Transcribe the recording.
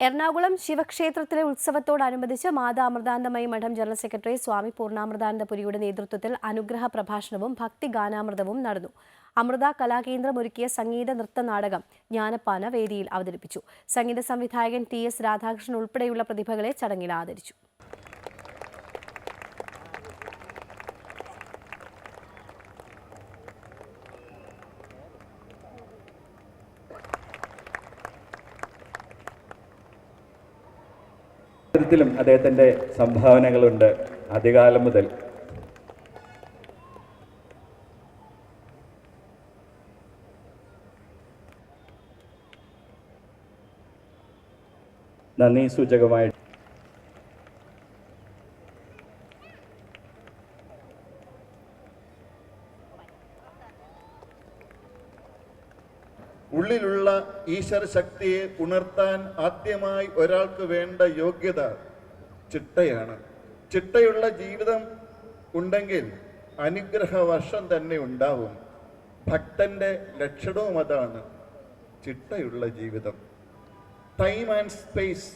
എറണാകുളം ശിവക്ഷേത്രത്തിലെ ഉത്സവത്തോടനുബന്ധിച്ച് മാതാ അമൃതാനന്ദമയി മഠം general secretary സ്വാമി പൂർണ്ണാമൃതാനന്ദപുരിയുടെ നേതൃത്വത്തിൽ അനുഗ്രഹ പ്രഭാഷണവും ഭക്തിഗാനാമൃതവും നടന്നു. അമൃത കലാകേന്ദ്രം ഒരുക്കിയ സംഗീത നൃത്ത നാടകം ജ്ഞാനപ്പാന വേദിയിൽ അവതരിപ്പിച്ചു. സംഗീത സംവിധായകൻ TS രാധാകൃഷ്ണൻ ഉൾപ്പെടെയുള്ള പ്രതിഭകളെ ചടങ്ങിൽ ആദരിച്ചു. ത്തിലും അദ്ദേഹത്തിൻ്റെ സംഭാവനകളുണ്ട്. ആദ്യകാലം മുതൽ നന്ദി സൂചകമായി ഉള്ളിലുള്ള ഈശ്വര ശക്തിയെ ഉണർത്താൻ ആദ്യമായി ഒരാൾക്ക് വേണ്ട യോഗ്യത ചിട്ടയാണ്. ചിട്ടയുള്ള ജീവിതം ഉണ്ടെങ്കിൽ അനുഗ്രഹ വർഷം തന്നെ ഉണ്ടാവും. ഭക്തന്റെ ലക്ഷണവും അതാണ്, ചിട്ടയുള്ള ജീവിതം. Time and space